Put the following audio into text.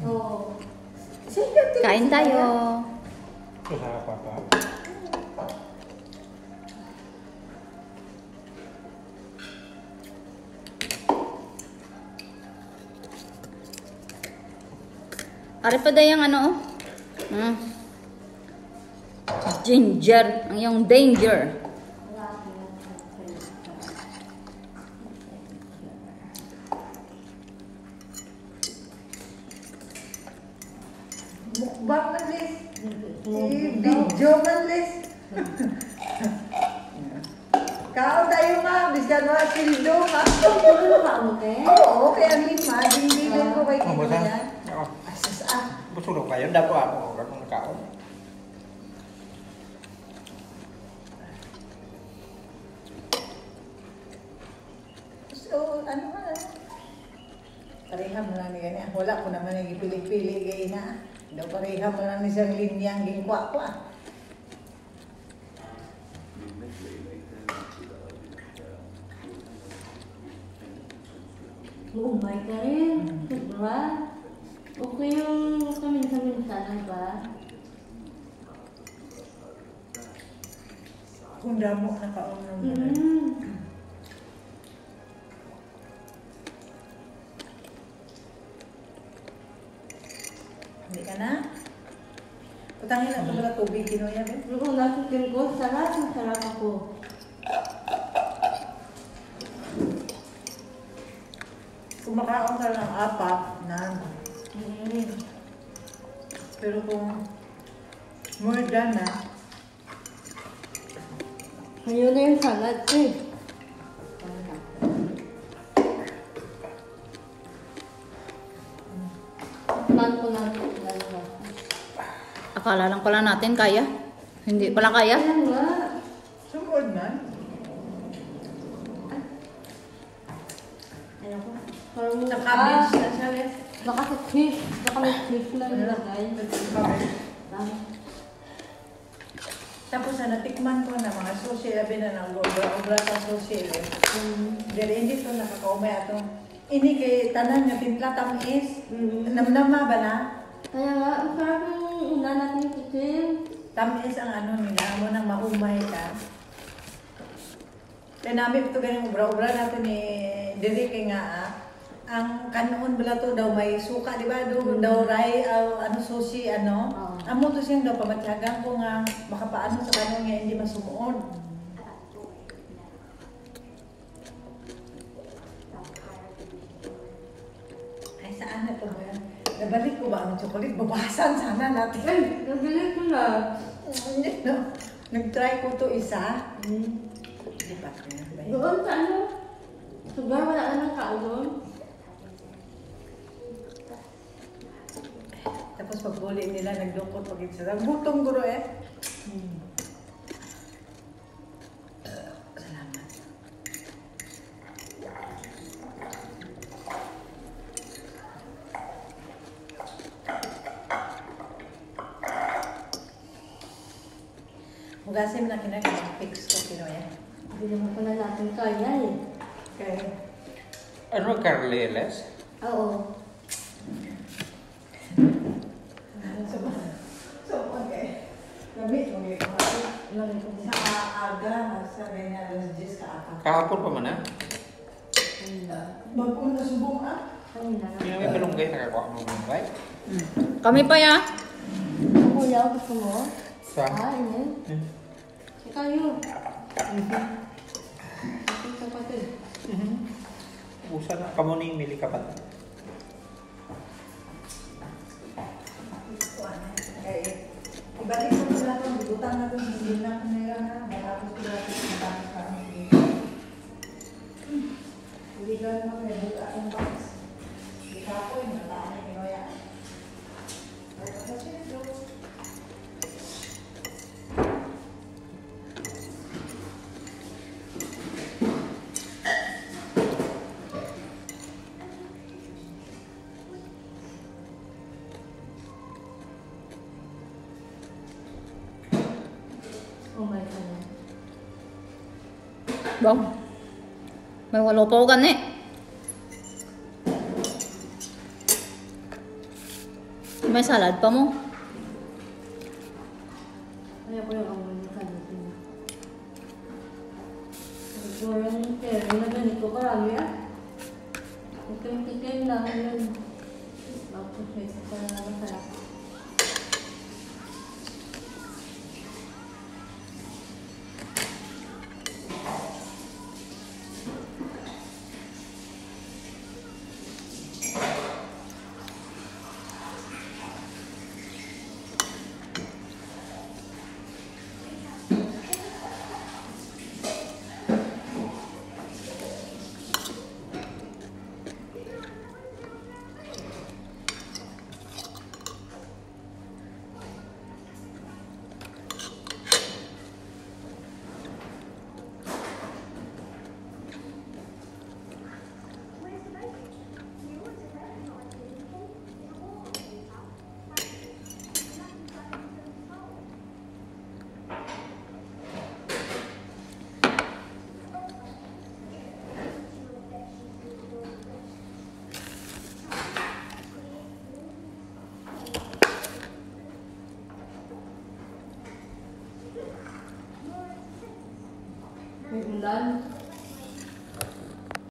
Oo. Kain tayo. Usaha pa pa. Ari pa dayang ano, ginger, ang yung danger. Mukbang man, Liz. Video man, Liz. Kao tayo, ma. Biskan mo sildo, ma. Oo, kaya lima. Dindilan ko kay Kinian. Asas ah. Busog kayo, dapo ako kung nakaon. So, ano ba? Pareham mo lang ni ganyan. Wala ko naman yung pili-pili gaya na. Daw pareham mo lang ni siyang linyang gingkwa-kwa. Umay ka rin. Diba? Okay yung kaminsan-minsanan ba? Kung damo na kaon naman. Hindi ka na? Putangin na ito pala tubig, kinuya ba? Yung nakikin ko, sarap ako. Kung makaon ka ng apat, na. Pero kung more than na, Ngayon na yung salad eh. Man ko na. Akala lang pala natin kaya. Hindi pala kaya. Ayan nga. sumod man. Ayan ko. Parang Nakabins na siya, Liz. baka sa cheese. Baka may cheese lang nilagay. Tapos natikman ko na mga sushi, labi na ng obra sa sushi. Dere hindi to nakakaumay atong ini kay tanan nga timpla tamis. Namnama ba na? Kaya nga, ang sarap yung una natin chicken. Tamis ang ano nila, mo nang maumay ka. Kaya namin ito ganyan obra-obra natin ni Dere kay nga ang kanon bala to daw may suka, di ba? Daw ray, ano sushi, ano. Amo to siyang daw pamatyagan ko nga makapaano sa kanon nga hindi masumuod. Ay, saan na to ba? Nabalik ko ba ang chocolate? Babasan sana natin. Ay, nabili ko na. No? Nag-try ko to isa. Di ba? Doon sa ano? Sugar, wala ka ng kao doon. Tapos pagbuli nila, nagdungkot pag sila. Butong guro eh. Salamat. Mugasim na kinag-fix ko Pinoy. Hindi naman pala natin kaya eh. Okay. Ano Carleles? Oo. So, okay. Lamit mo yung sa aga, sa ganyan, alas 10 ka aka. Kahapon pa man na. Mag-una na subong ah. Kanina Hindi na. namin palunggay, nakakuha mo ng right? Kami pa ya. Ako yaw, gusto mo? Sa? Ini. Ikaw yun. Ito pa ito. Usa na. Kamo ni Mili Kapat. Okay. Ibalik ko na ito, bigutang na ito, hindi na nila na, matapos ko natin ang tapos kami dito. Hindi ka naman may buka ang box. Hindi ka po, yung nataan na Pinoya. Ay, kasi ito. Oh my God. Bong. May walo pa ko gani. May salad pa mo. Kaya ko yung amoy ng kalitin. Siguro yung kero na ganito karami ah. Tikim-tikim lang yun. Tapos ito pa na masarap. May ulan.